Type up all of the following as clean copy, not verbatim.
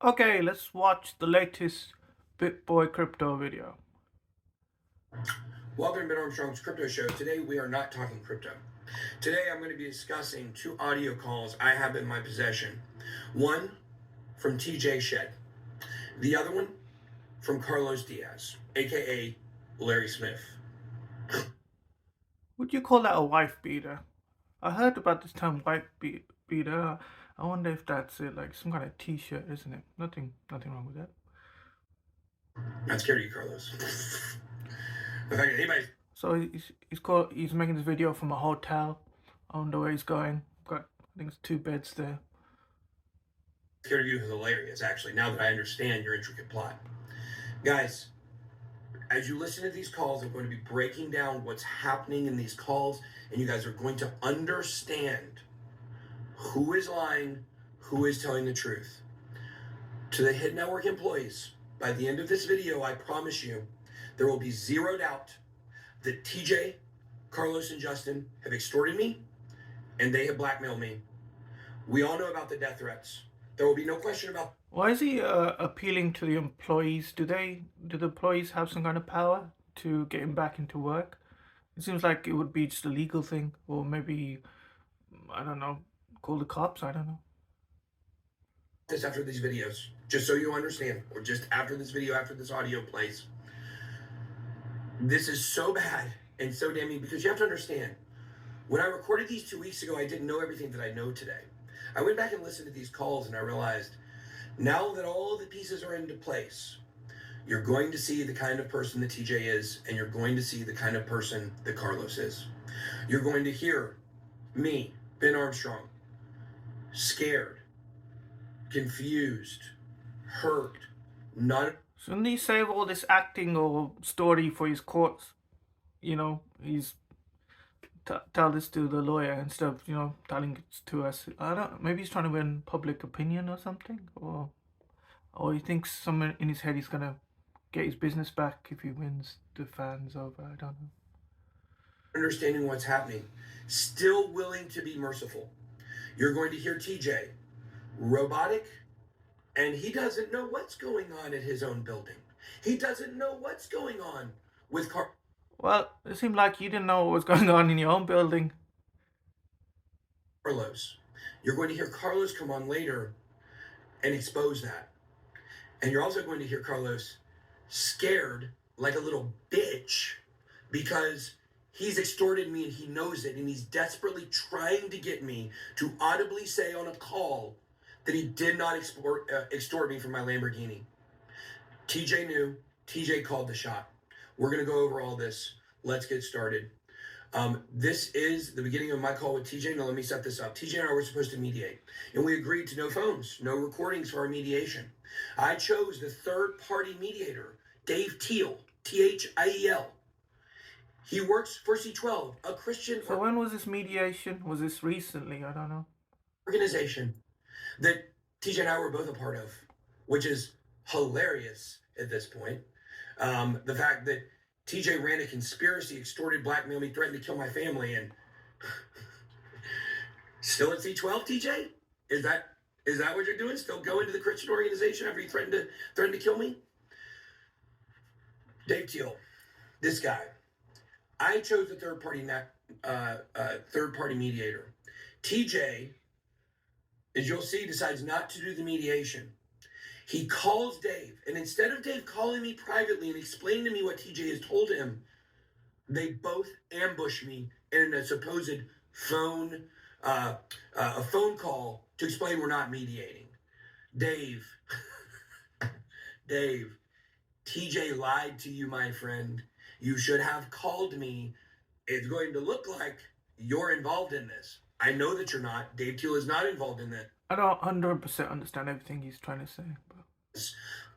Okay, let's watch the latest BitBoy Crypto video. Welcome to Ben Armstrong's Crypto Show. Today we are not talking crypto. Today I'm going to be discussing two audio calls I have in my possession. One from TJ Shed. The other one from Carlos Diaz, aka Larry Smith. Would you call that a wife beater? I heard about this term wife beater. I wonder if that's it, like some kind of t-shirt, isn't it? Nothing wrong with that. Not scared of you, Carlos. The fact that anybody. So he's making this video from a hotel. I wonder where he's going. I think it's 2 beds there. Scared of you is hilarious, actually, now that I understand your intricate plot. Guys, as you listen to these calls, I'm going to be breaking down what's happening in these calls, and you guys are going to understand who is lying, who is telling the truth. To the Hit Network employees, by the end of this video, I promise you, there will be zero doubt that TJ, Carlos, and Justin have extorted me, and they have blackmailed me. We all know about the death threats. There will be no question about. Why is he appealing to the employees? Do the employees have some kind of power to get him back into work? It seems like it would be just a legal thing, or maybe, I don't know, call the cops. I don't know. This after these videos, just so you understand, or just after this video, after this audio plays. This is so bad and so damning because you have to understand. When I recorded these 2 weeks ago, I didn't know everything that I know today. I went back and listened to these calls and I realized now that all the pieces are into place, you're going to see the kind of person that TJ is, and you're going to see the kind of person that Carlos is. You're going to hear me, Ben Armstrong, scared, confused, hurt, not. Shouldn't he save all this acting or story for his courts? You know, he's tell this to the lawyer instead of, telling it to us. I don't. Maybe he's trying to win public opinion or something, or he thinks somewhere in his head he's gonna get his business back if he wins the fans over. I don't know. Understanding what's happening, still willing to be merciful. You're going to hear TJ robotic, and he doesn't know what's going on at his own building. He doesn't know what's going on with Well, it seemed like you didn't know what was going on in your own building. Carlos. You're going to hear Carlos come on later and expose that. And you're also going to hear Carlos scared like a little bitch because he's extorted me and he knows it, and he's desperately trying to get me to audibly say on a call that he did not extort me from my Lamborghini. TJ knew. TJ called the shot. We're going to go over all this. Let's get started. This is the beginning of my call with TJ. Now let me set this up. TJ and I were supposed to mediate, and we agreed to no phones, no recordings for our mediation. I chose the third-party mediator, Dave Thiel, Thiel. He works for C12, a Christian. So when was this mediation? Was this recently? I don't know. Organization that TJ and I were both a part of, which is hilarious at this point. The fact that TJ ran a conspiracy, extorted, blackmailed me, threatened to kill my family, and still at C12, TJ? Is that what you're doing? Still going to the Christian organization after you threatened to kill me? Dave Thiel, this guy. I chose the third party mediator. TJ, as you'll see, decides not to do the mediation. He calls Dave, and instead of Dave calling me privately and explaining to me what TJ has told him, they both ambush me in a supposed phone call to explain we're not mediating. Dave, TJ lied to you, my friend. You should have called me. It's going to look like you're involved in this. I know that you're not. Dave Thiel is not involved in that. I don't 100% understand everything he's trying to say.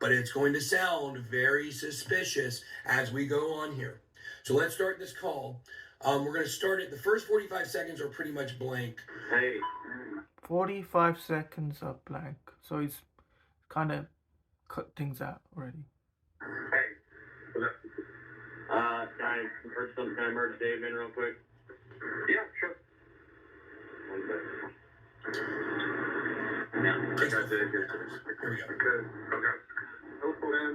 But it's going to sound very suspicious as we go on here. So let's start this call. We're going to start it. The first 45 seconds are pretty much blank. Hey. 45 seconds are blank. So he's kind of cut things out already. Hey. Guys, can I merge Dave in real quick? Yeah, sure. 1 second. Yeah, I Takes got the it. Here we go. Okay. Hello, man.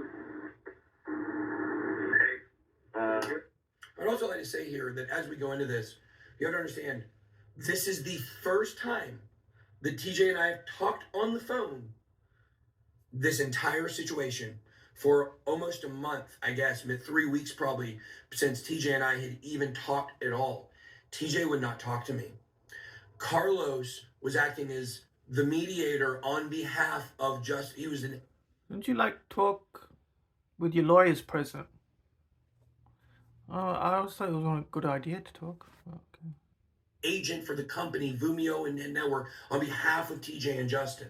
Hey. I'd also like to say here that as we go into this, you have to understand, this is the first time that TJ and I have talked on the phone this entire situation for almost a month, I guess, 3 weeks probably, since TJ and I had even talked at all. TJ would not talk to me. Carlos was acting as the mediator on behalf of he was an Don't you like talk with your lawyers present? I always thought it was a good idea to talk. Okay. agent for the company, Vumio and Network, on behalf of TJ and Justin.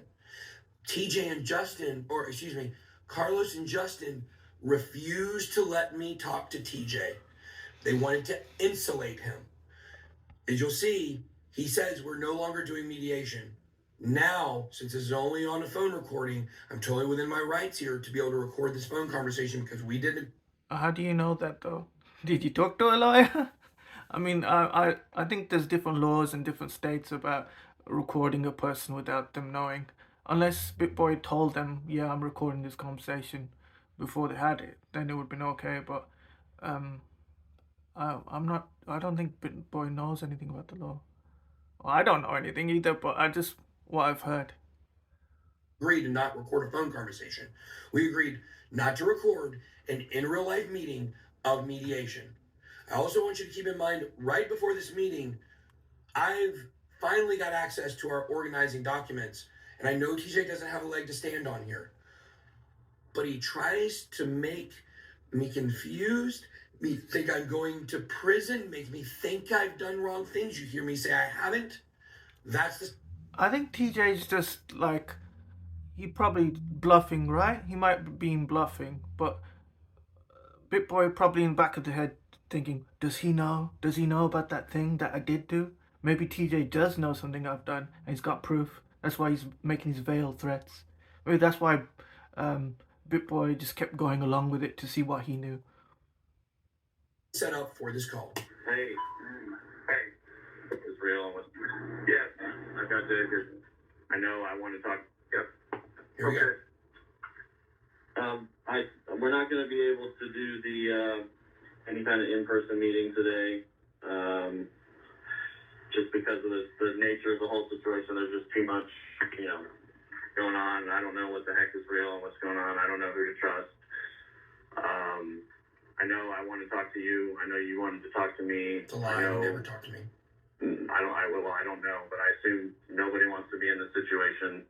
TJ and Justin, or excuse me, Carlos and Justin refused to let me talk to TJ. They wanted to insulate him. As you'll see, he says we're no longer doing mediation. Now, since this is only on a phone recording, I'm totally within my rights here to be able to record this phone conversation because we didn't. How do you know that though? Did you talk to a lawyer? I mean, I think there's different laws in different states about recording a person without them knowing. Unless BitBoy told them, yeah, I'm recording this conversation before they had it, then it would have been okay. But um, I'm not. I don't think BitBoy knows anything about the law. Well, I don't know anything either, but I just what I've heard. Agreed to not record a phone conversation. We agreed not to record an in real life meeting of mediation. I also want you to keep in mind, right before this meeting, I've finally got access to our organizing documents, and I know TJ doesn't have a leg to stand on here, but he tries to make me confused, me think I'm going to prison, make me think I've done wrong things. You hear me say I haven't? That's the I think TJ's just like he probably bluffing, right? He might be being bluffing, but BitBoy probably in the back of the head thinking, does he know? Does he know about that thing that I did do? Maybe TJ does know something I've done and he's got proof. That's why he's making these veiled threats. Maybe that's why BitBoy just kept going along with it to see what he knew. set up for this call. Hey. It's real. Yeah, I got you. I know I want to talk. Yep. Here we go. We're not going to be able to do the any kind of in-person meeting today, just because of the nature of the whole situation. There's just too much, going on. I don't know what the heck is real and what's going on. I don't know who to trust. I know I want to talk to you. I know you wanted to talk to me. It's a lie. You never talk to me. I don't know, but I assume nobody wants to be in this situation.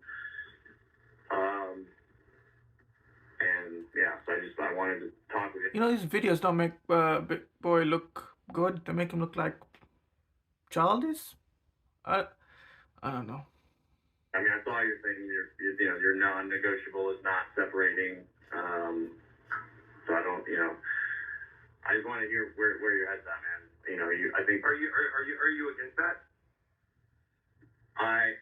And yeah, so I wanted to talk with you. You know, these videos don't make BitBoy look good. They make him look like childish. I don't know. I mean, I saw your thing. Your non-negotiable is not separating. So I don't, I just want to hear where your head's at, man. I think. Are you against that? I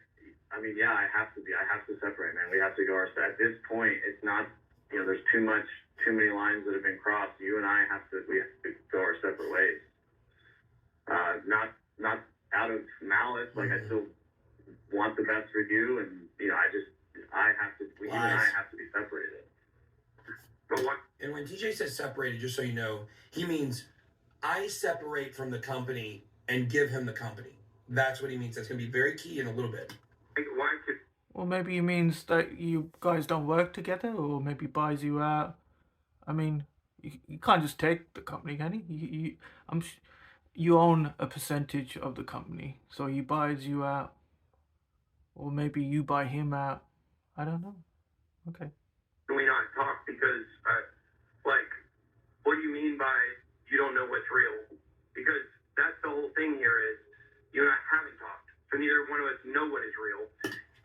mean, yeah, I have to be. I have to separate, man. We have to go our at this point. It's not. There's too many lines that have been crossed. You and I we have to go our separate ways. Not out of malice. Like I still want the best for you, and you and I have to be separated. But what? And when TJ says separated, just so you know, he means I separate from the company and give him the company. That's what he means. That's going to be very key in a little bit. Why? Or maybe he means that you guys don't work together, or maybe buys you out. I mean, you can't just take the company, can he? You own a percentage of the company, so he buys you out, or maybe you buy him out. I don't know. Okay. Can we not talk because, what do you mean by you don't know what's real? Because that's the whole thing here is you and I haven't talked, so neither one of us know what is real.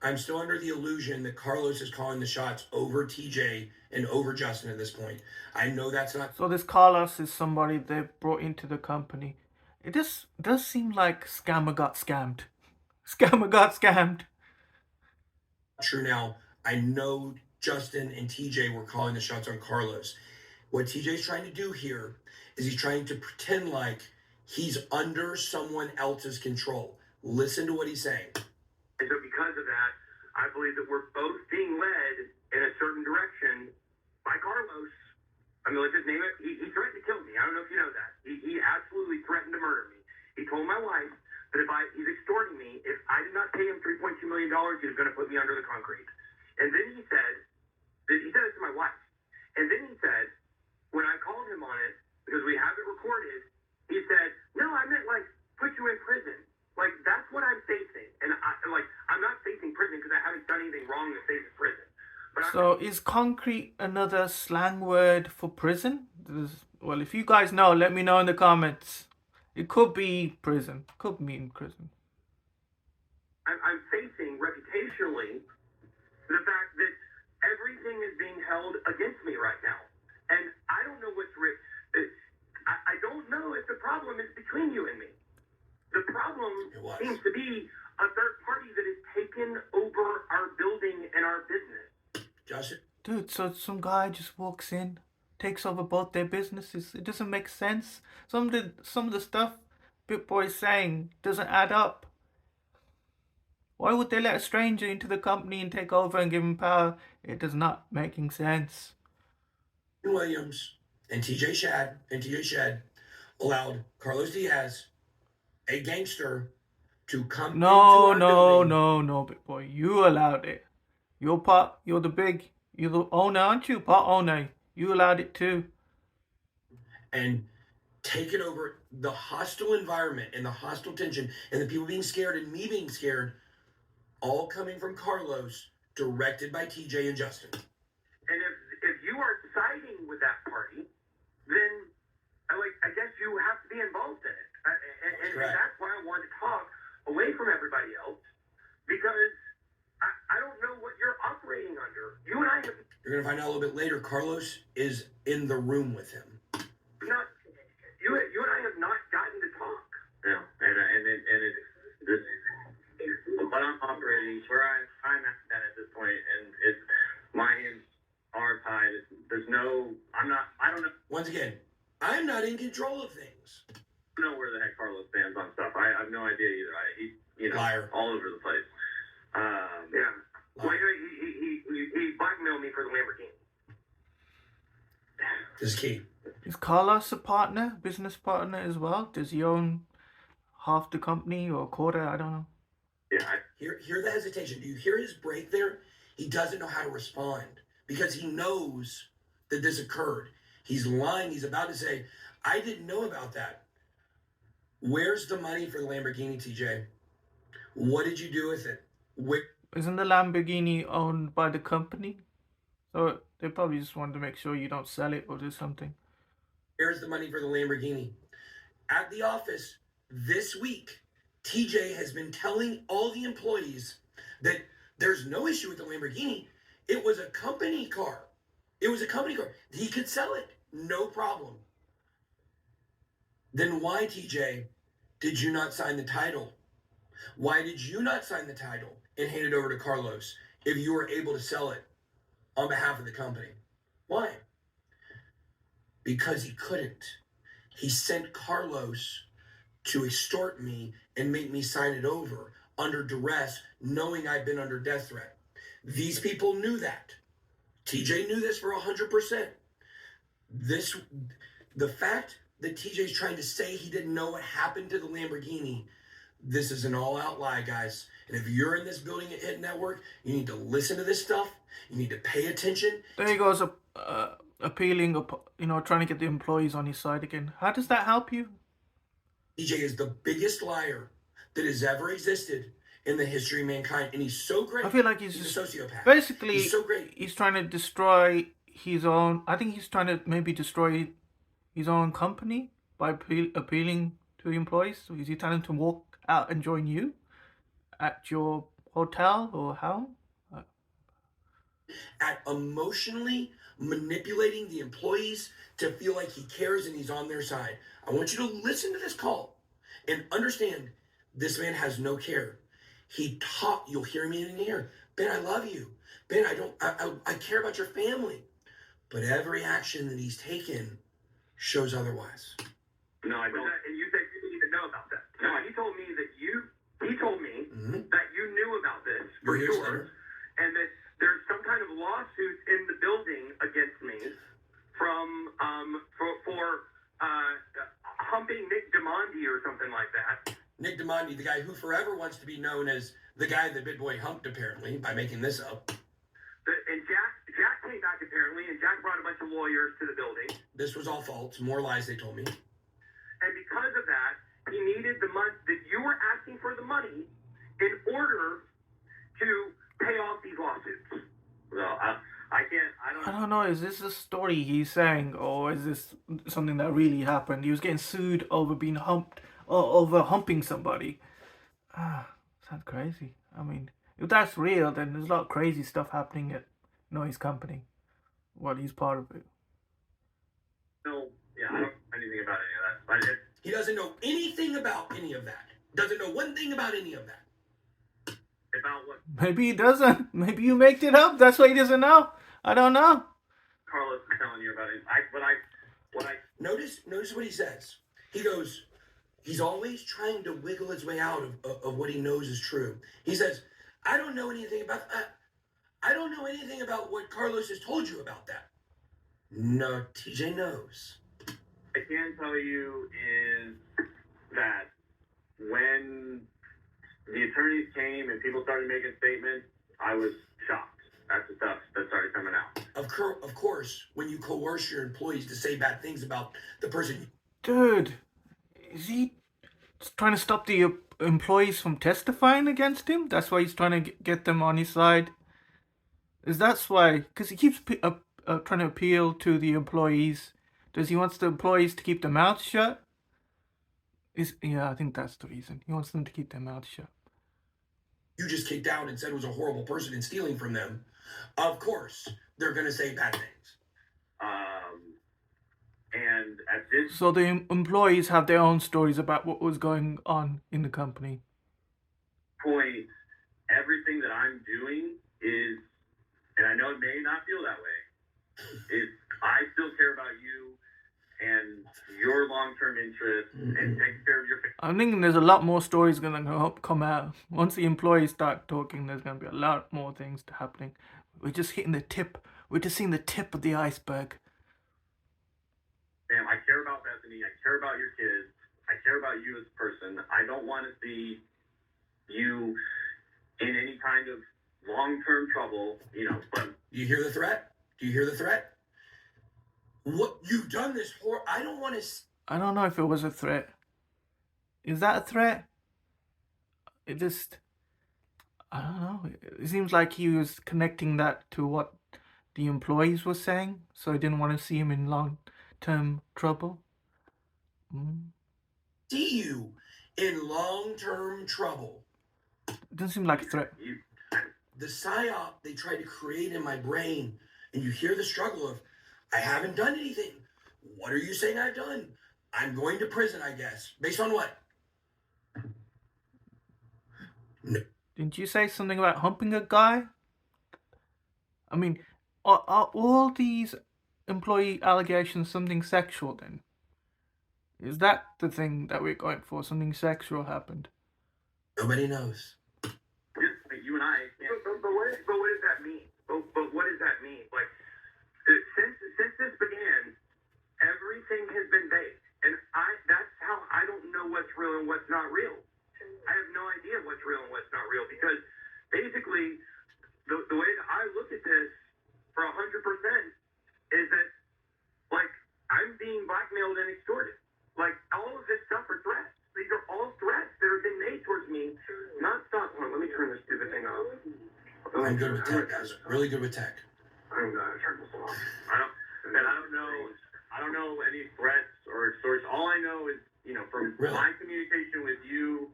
I'm still under the illusion that Carlos is calling the shots over TJ and over Justin at this point. I know that's not. So this Carlos is somebody they brought into the company. It just does seem like scammer got scammed. Scammer got scammed. True now. I know Justin and TJ were calling the shots on Carlos. What TJ's trying to do here is he's trying to pretend like he's under someone else's control. Listen to what he's saying. And so because of that, I believe that we're both being led in a certain direction by Carlos. I mean, let's just name it. He threatened to kill me. I don't know if you know that. He absolutely threatened to murder me. He told my wife that he's extorting me. If I did not pay him $3.2 million, he was going to put me under the concrete. And then he said it to my wife. And then he said, when I called him on it, because we have it recorded, he said, no, I meant like put you in prison. Like, that's what I'm facing. And I'm not facing prison because I haven't done anything wrong to face prison. So is concrete another slang word for prison? Well, if you guys know, let me know in the comments. It could be prison. Could mean prison. I'm facing reputationally the fact that everything is being held against me right now. And I don't know what's I don't know if the problem is between you and me. The problem seems to be a third party that has taken over our building and our business. Josh? Dude, so some guy just walks in, takes over both their businesses. It doesn't make sense. Some of the stuff BitBoy's saying doesn't add up. Why would they let a stranger into the company and take over and give him power? It does not making sense. Williams and TJ Shad allowed Carlos Diaz, a gangster, to come into our building. No, BitBoy. You allowed it. You're the owner, aren't you? Part owner. You allowed it too. And take it over the hostile environment and the hostile tension and the people being scared and me being scared, all coming from Carlos, directed by TJ and Justin. And if you are siding with that party, then I guess you have to be involved in it. And that's why I wanted to talk away from everybody else, because I don't know what you're operating under. You and I have... You're going to find out a little bit later, Carlos is in the room with him. You and I have not gotten to talk. Yeah, but I'm operating where I'm at this point, and it's my hands are tied. I don't know. Once again, I'm not in control of things. I don't know where the heck Carlos stands on stuff. I have no idea either. He's Liar. All over the place. Yeah. Well, he blackmailed me for the Lamborghini. This is key. Is Carlos a partner, business partner as well? Does he own half the company or a quarter? I don't know. Yeah. Hear the hesitation. Do you hear his break there? He doesn't know how to respond because he knows that this occurred. He's lying. He's about to say, I didn't know about that. Where's the money for the Lamborghini, TJ? What did you do with it? Isn't the Lamborghini owned by the company? So they probably just wanted to make sure you don't sell it or do something. Where's the money for the Lamborghini? At the office this week, TJ has been telling all the employees that there's no issue with the Lamborghini. It was a company car. He could sell it. No problem. Then why, TJ, did you not sign the title? Why did you not sign the title and hand it over to Carlos if you were able to sell it on behalf of the company? Why? Because he couldn't. He sent Carlos to extort me and make me sign it over under duress, knowing I've been under death threat. These people knew that. TJ knew this for 100%. The fact that TJ's trying to say he didn't know what happened to the Lamborghini, this is an all-out lie, guys. And if you're in this building at Hit Network, you need to listen to this stuff. You need to pay attention. There he goes, appealing, trying to get the employees on his side again. How does that help you? TJ is the biggest liar that has ever existed in the history of mankind, and he's so great. I feel like he's a sociopath. Basically, he's so great. He's trying to destroy his own. I think he's trying to maybe destroy his own company by appealing to the employees. So is he telling them to walk out and join you at your hotel, or how? At emotionally manipulating the employees to feel like he cares and he's on their side. I want you to listen to this call and understand this man has no care. You'll hear me in here. Ben, I love you. Ben, I care about your family. But every action that he's taken shows otherwise. No, I don't. And you said you didn't even know about that. No, he told me that he told me that you knew about this for sure. and that there's some kind of lawsuit in the building against me from for humping Nick DeMondi or something like that. Nick DeMondi, the guy who forever wants to be known as the guy that BitBoy humped, apparently, by making this up. And Jack came back apparently, and Jack brought a bunch of lawyers to the building. This was all false. More lies, they told me. And because of that, he needed the money that you were asking for the money in order to pay off these lawsuits. So I don't know. Is this a story he's saying, or is this something that really happened? He was getting sued over being humped, or over humping somebody. Sounds crazy. I mean, if that's real, then there's a lot of crazy stuff happening at his company. Well, he's part of it. No, yeah, I don't know anything about any of that. He doesn't know anything about any of that. Doesn't know one thing about any of that. About what? Maybe he doesn't. Maybe you made it up. That's why he doesn't know. I don't know. Carlos is telling you about it. Notice what he says. He goes, he's always trying to wiggle his way out of what he knows is true. He says, I don't know anything about that. I don't know anything about what Carlos has told you about that. No, TJ knows. I can tell you is that when the attorneys came and people started making statements, I was shocked. That's the stuff that started coming out. Of course, when you coerce your employees to say bad things about the person. Dude, is he trying to stop the employees from testifying against him? That's why he's trying to get them on his side? Is that's why? Because he keeps trying to appeal to the employees. Does he wants the employees to keep their mouths shut? Yeah, I think that's the reason. He wants them to keep their mouths shut. You just kicked out and said was a horrible person and stealing from them. Of course, they're going to say bad things. And at this... So the employees have their own stories about what was going on in the company. Point, everything that I'm doing is, and I know it may not feel that way, is I still care about you and your long-term interests and taking care of your family. I'm thinking there's a lot more stories going to come out. Once the employees start talking, there's going to be a lot more things happening. We're just hitting the tip. We're just seeing the tip of the iceberg. Sam, I care about Bethany. I care about your kids. I care about you as a person. I don't want to see you in any kind of long-term trouble, but... Do you hear the threat? Do you hear the threat? What you've done this for? I don't want to. I don't know if it was a threat. Is that a threat? I don't know. It seems like he was connecting that to what the employees were saying, so he didn't want to see him in long-term trouble. See you in long-term trouble. It doesn't seem like a threat. The psyop they tried to create in my brain, and you hear the struggle of, I haven't done anything. What are you saying I've done? I'm going to prison, I guess. Based on what? No. Didn't you say something about humping a guy? I mean, are all these employee allegations something sexual then? Is that the thing that we're going for? Something sexual happened? Nobody knows. You and I, but what does that mean? But what does that mean? Like, since this began, everything has been baked, and that's how I don't know what's real and what's not real. I have no idea what's real and what's not real, because basically the way that I look at this for 100% is that, like, I'm being blackmailed and extorted. Like, all of this stuff are threats. These are all threats that have been made towards me. Non-stop. Hold on, let me turn this stupid thing off. I'm good with tech, guys. Really good with tech. I'm gonna turn this off. I don't know any threats or extortion. All I know is, from my communication with you,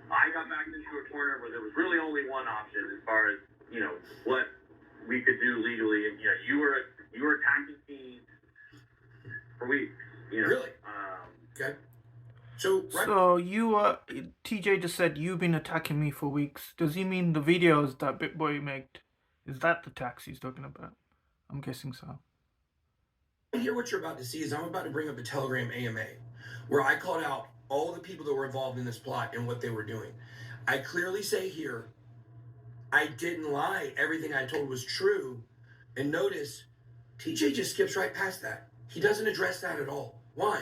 I got backed into a corner where there was really only one option as far as, what we could do legally. And, you were attacking me for weeks, Really? Okay. So TJ just said you've been attacking me for weeks. Does he mean the videos that BitBoy made? Is that the tax he's talking about? I'm guessing so. Here, what you're about to see is I'm about to bring up the Telegram AMA, where I called out all the people that were involved in this plot and what they were doing. I clearly say here I didn't lie. Everything I told was true. And notice, TJ just skips right past that. He doesn't address that at all. Why?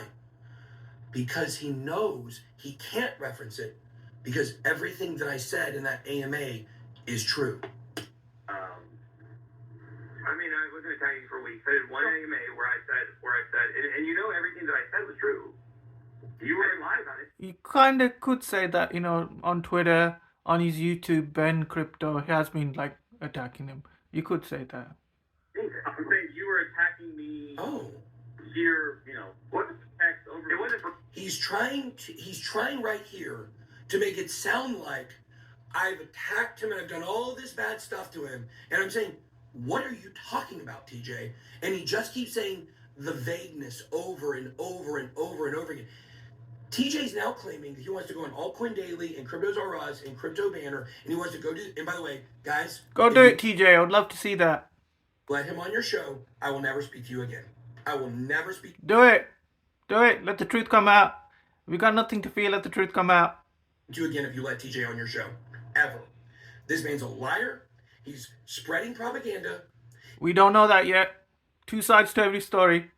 Because he knows he can't reference it because everything that I said in that AMA is true. I mean, I wasn't attacking you for weeks. I did one AMA where I said, and you know everything that I said was true. You were in live on it. You kind of could say that, you know, on Twitter, on his YouTube, Ben Crypto, he has been like attacking him. You could say that. I'm saying you were attacking me. Oh. Here, you know, what was the text over? It wasn't. He's trying right here to make it sound like I've attacked him and I've done all this bad stuff to him. And I'm saying, what are you talking about, TJ? And he just keeps saying the vagueness over and over and over and over again. TJ's now claiming that he wants to go on Altcoin Daily and Cryptos R Us and Crypto Banner, and he wants to go to. And by the way, guys, go do it, TJ. I would love to see that. Let him on your show. I will never speak to you again. I will never speak. Do it. Do it. Let the truth come out. We got nothing to fear. Let the truth come out. To you again if you let TJ on your show. Ever. This man's a liar. He's spreading propaganda. We don't know that yet. Two sides to every story.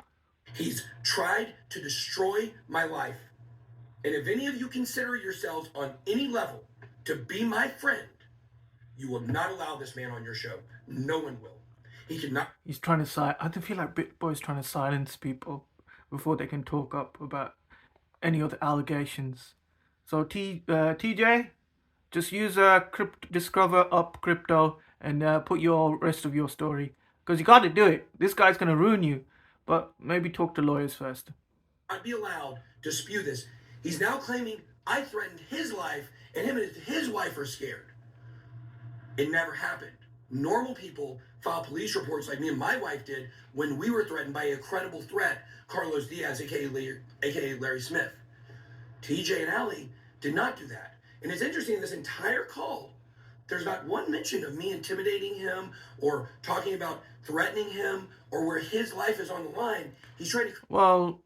He's tried to destroy my life. And if any of you consider yourselves on any level to be my friend, you will not allow this man on your show. No one will. He cannot. He's trying to I feel like BitBoy's trying to silence people before they can talk up about any other allegations. So TJ, just use Discover Up Crypto and put your rest of your story, because you got to do it. This guy's gonna ruin you, but maybe talk to lawyers first. Not be allowed to spew this. He's now claiming I threatened his life and him and his wife are scared. It never happened. Normal people file police reports like me and my wife did when we were threatened by a credible threat, Carlos Diaz, aka Larry Smith. TJ and Ali did not do that. And it's interesting, in this entire call, there's not one mention of me intimidating him or talking about threatening him or where his life is on the line. He's trying to... Well,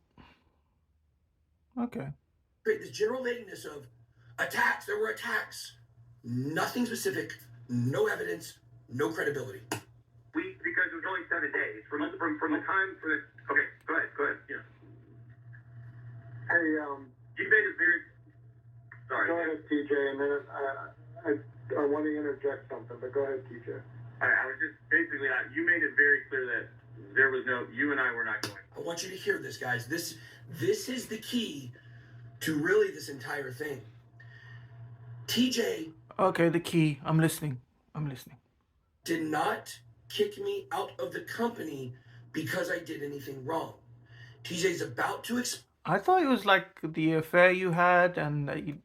okay. Create this general vagueness of attacks. There were attacks. Nothing specific, no evidence, no credibility. Because it was only 7 days from the time for the. Okay, go ahead. Yeah. Hey, You made it very. Sorry. Go ahead, TJ, and then I want to interject something, but go ahead, TJ. I was just basically, you made it very clear that there was you and I were not going. I want you to hear this, guys. This is the key to really this entire thing. TJ. Okay, the key. I'm listening. Did not kick me out of the company because I did anything wrong. TJ's about to I thought it was like the affair you had, and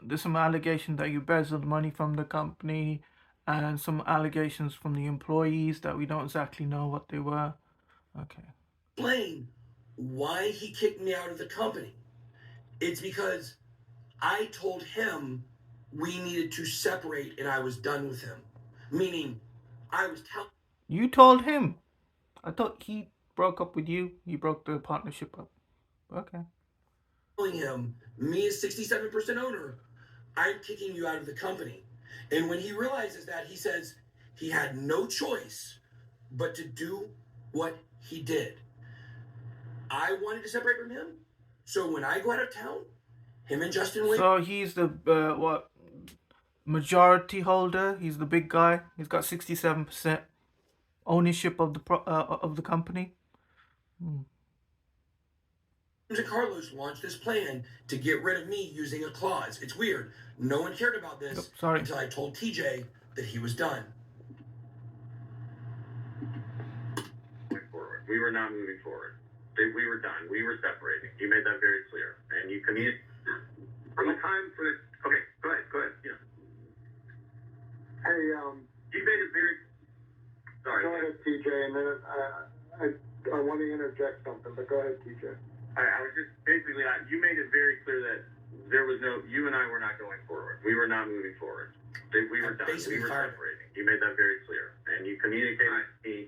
there's some allegations that you embezzled money from the company, and some allegations from the employees that we don't exactly know what they were. Okay. Explain why he kicked me out of the company. It's because I told him we needed to separate and I was done with him. Meaning, I was telling... You told him? I thought he broke up with you. He broke the partnership up. Okay. Telling him, me as 67% owner, I'm kicking you out of the company. And when he realizes that, he says he had no choice but to do what he did. I wanted to separate from him. So when I go out of town, him and Justin Wade... So he's the, majority holder? He's the big guy? He's got 67% ownership of the company? And Carlos launched this plan to get rid of me using a clause. It's weird. No one cared about this until I told TJ that he was done. We were not moving forward. We were done. We were separating. You made that very clear. And you communicated from the time for the... Okay, go ahead. Yeah. Hey, you made it very... Sorry. Go ahead, TJ, and then I want to interject something, but go ahead, TJ. I was just basically, you made it very clear that there was you and I were not going forward. We were not moving forward. We were done. We were separating. You made that very clear. And you communicated to me,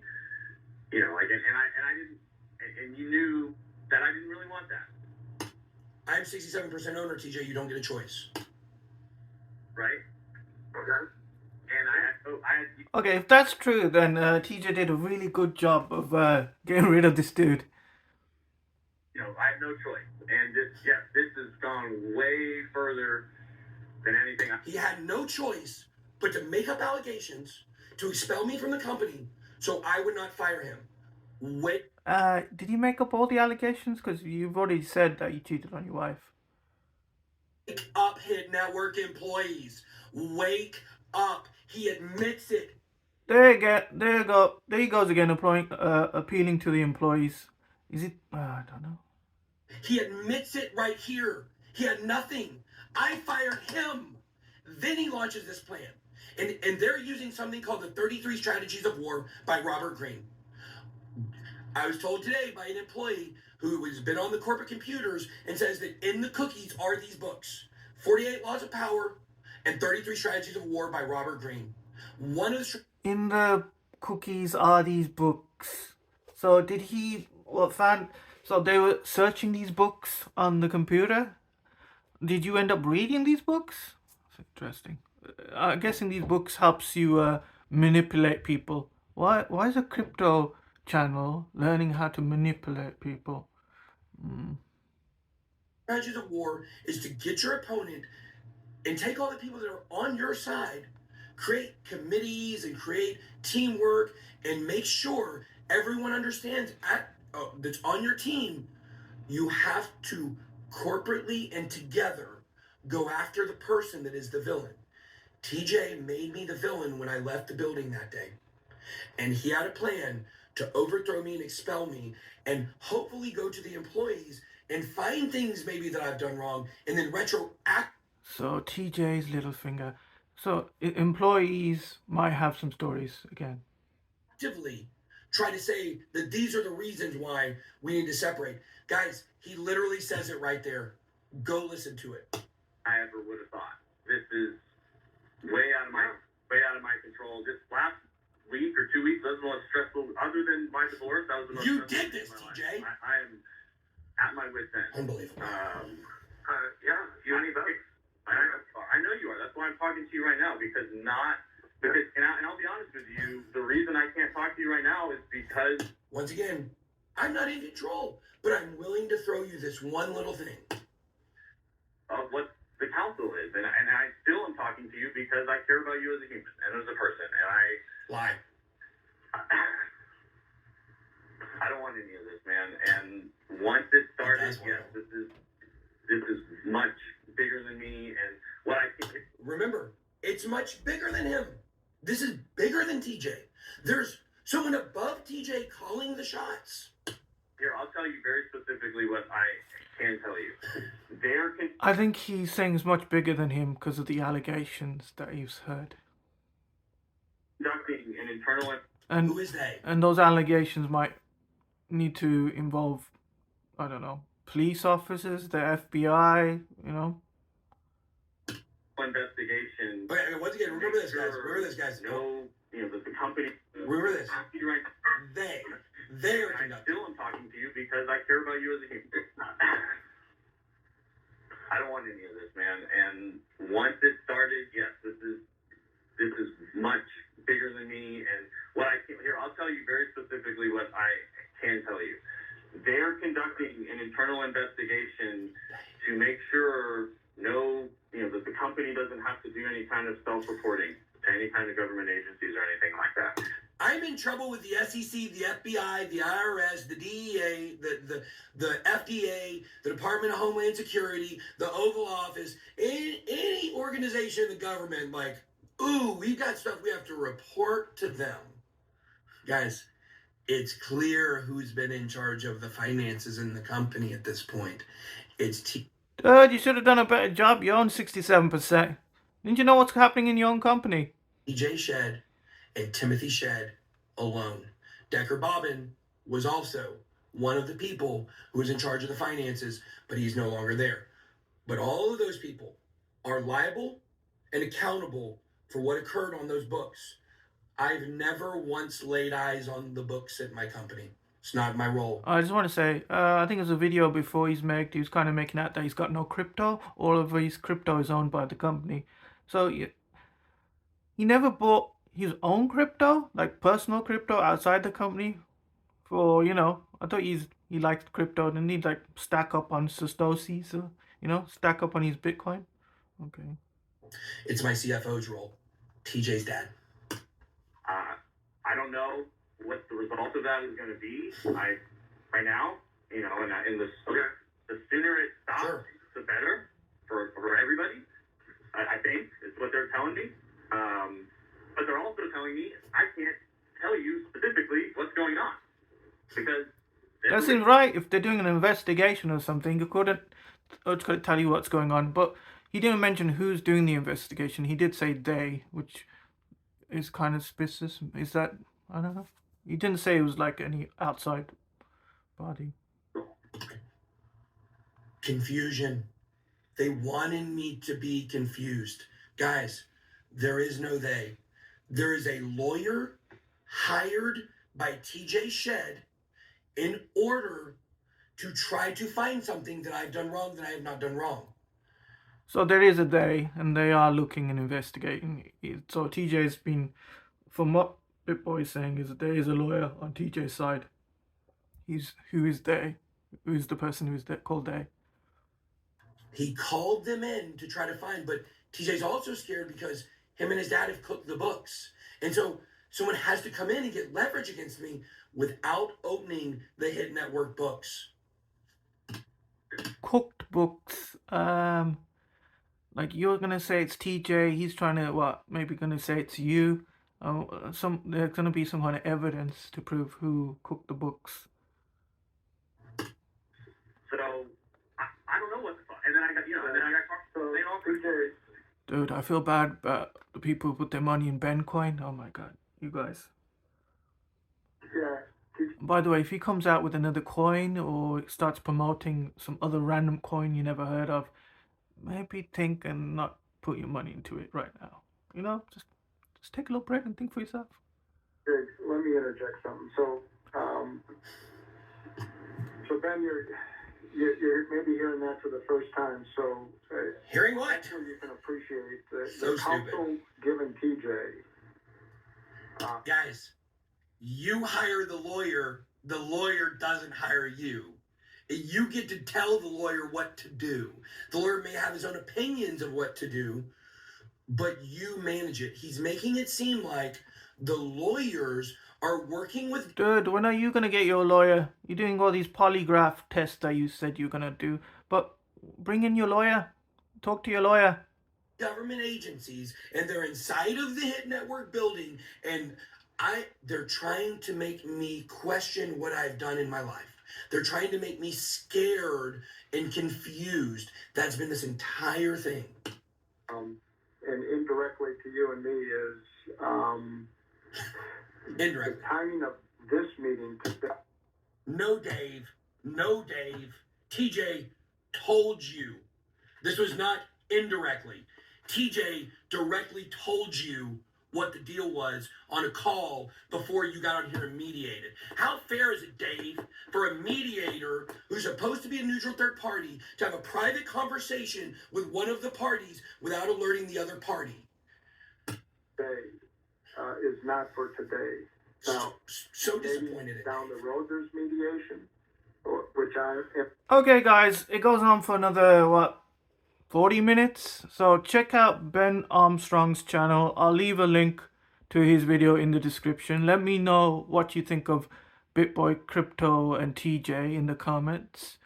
and I didn't, and you knew that I didn't really want that. I'm 67% owner, TJ. You don't get a choice. Right? Okay. And I Okay, if that's true, then TJ did a really good job of getting rid of this dude. You know, I have no choice. And this has gone way further than anything. He had no choice but to make up allegations to expel me from the company so I would not fire him. Wake Did he make up all the allegations? Because you've already said that you cheated on your wife. up, Hit Network employees. Wake up. He admits it. There he goes again, appealing to the employees. Is it? I don't know. He admits it right here. He had nothing. I fired him. Then he launches this plan. And they're using something called the 33 Strategies of War by Robert Greene. I was told today by an employee who has been on the corporate computers and says that in the cookies are these books, 48 Laws of Power and 33 Strategies of War by Robert Greene. One of the in the cookies are these books. So did he so they were searching these books on the computer? Did you end up reading these books? That's interesting. I'm guessing these books helps you manipulate people. Why is a crypto channel learning how to manipulate people? Strategies of War is to get your opponent and take all the people that are on your side, create committees and create teamwork and make sure everyone understands that's on your team. You have to corporately and together go after the person that is the villain. TJ made me the villain when I left the building that day. And he had a plan to overthrow me and expel me and hopefully go to the employees and find things maybe that I've done wrong and then retroact. So TJ's little finger. So employees might have some stories again. Actively try to say that these are the reasons why we need to separate. Guys, he literally says it right there. Go listen to it. I ever would have thought. This is way out of my control. Just last week or 2 weeks, that was the most stressful. Other than my divorce, that was the most. You did this, TJ. I am at my wit's end. Unbelievable. Yeah, you and me both. I know you are. That's why I'm talking to you right now because and I'll be honest with you. The reason I can't talk to you right now is because once again, I'm not in control, but I'm willing to throw you this one little thing of what the council is, and I still am talking to you because I care about you as a human and as a person, and I lie. I don't want any of this, man. And once it started, yes, this is much bigger than me, and what I think. Remember, it's much bigger than him. This is bigger than TJ. There's someone above TJ calling the shots. Here, I'll tell you very specifically what I can tell you. I think he's saying it's much bigger than him because of the allegations that he's heard. Conducting an internal. And who is they? And those allegations might need to involve, I don't know, police officers, the FBI, you know. Investigation. Okay, once again, remember this, guys. Remember this, guys. No, the company. Remember this. They are conducting. I still am talking to you because I care about you as a human. I don't want any of this, man. And once it started, yes, this is much bigger than me. And what I can here, I'll tell you very specifically what I can tell you. They're conducting an internal investigation to make sure that the company doesn't have to do any kind of self-reporting to any kind of government agencies or anything like that. I'm in trouble with the SEC, the FBI, the IRS, the DEA, the FDA, the Department of Homeland Security, the Oval Office, any organization in the government, like, ooh, we've got stuff we have to report to them. Guys, it's clear who's been in charge of the finances in the company at this point. It's Dude, you should have done a better job. You own 67%. Didn't you know what's happening in your own company? TJ Shed and Timothy Shed alone. Decker Bobbin was also one of the people who was in charge of the finances, but he's no longer there. But all of those people are liable and accountable for what occurred on those books. I've never once laid eyes on the books at my company. It's not my role. I just want to say, I think there's a video before he was kind of making out that he's got no crypto. All of his crypto is owned by the company. So he never bought his own crypto, like personal crypto outside the company. For I thought he liked crypto, and he'd like stack up on Satoshi, so stack up on his Bitcoin. Okay. It's my CFO's role. TJ's dad. I don't know what the result of that is going to be. Right now, and the sooner it stops, Sure, the better for everybody. I think is what they're telling me. But they're also telling me I can't tell you specifically what's going on because That seems right. If they're doing an investigation or something, you couldn't tell you what's going on. But he didn't mention who's doing the investigation. He did say they, which is kind of suspicious. Is that, I don't know. He didn't say it was like any outside body. confusion. They wanted me to be confused. Guys, there is no they. There is a lawyer hired by TJ Shed in order to try to find something that I've done wrong that I have not done wrong. So there is a they, and they are looking and investigating. So TJ's been, from what BitBoy is saying, is that there is a lawyer on TJ's side. Who is they? Who is the person who is called they? He called them in to try to find, but TJ's also scared because him and his dad have cooked the books. And so someone has to come in and get leverage against me without opening the Hit Network books. Cooked books. Like you're gonna say it's TJ. He's trying to what? Maybe gonna say it's you. There's gonna be some kind of evidence to prove who cooked the books. So I don't know what the fuck. And then I got talked to all TJ, Dude, I feel bad about the people who put their money in Bencoin. Oh my god, you guys. yeah, By the way, if he comes out with another coin or starts promoting some other random coin you never heard of, maybe think and not put your money into it right now. Just take a little break and think for yourself. Greg, let me interject something. So Ben, you're maybe hearing that for the first time. So Hearing what? I'm sure you can appreciate So the counsel given TJ. Guys, you hire the lawyer doesn't hire you. You get to tell the lawyer what to do. The lawyer may have his own opinions of what to do, but you manage it. He's making it seem like the lawyers are working with... Dude, when are you gonna get your lawyer? You're doing all these polygraph tests that you said you're gonna do, but bring in your lawyer. Talk to your lawyer. government agencies, and they're inside of the Hit Network building, and they're trying to make me question what I've done in my life. They're trying to make me scared and confused. That's been this entire thing. And indirectly to you and me is Indirect. the timing of this meeting today. No, Dave. No, Dave. TJ told you. This was not indirectly. TJ directly told you what the deal was on a call before you got on here and mediated. How fair is it, Dave, for a mediator who's supposed to be a neutral third party to have a private conversation with one of the parties without alerting the other party? Today is not for today. Now, So maybe disappointed in down Dave. the road there's mediation, which I am. Okay, guys, it goes on for another 40 minutes. So check out Ben Armstrong's channel. I'll leave a link to his video in the description. Let me know what you think of BitBoy Crypto and TJ in the comments.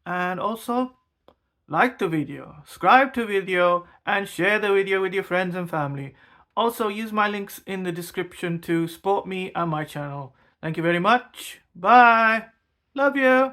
And also, like the video, subscribe to the video, and share the video with your friends and family. Also, use my links in the description to support me and my channel. Thank you very much. Bye. Love you.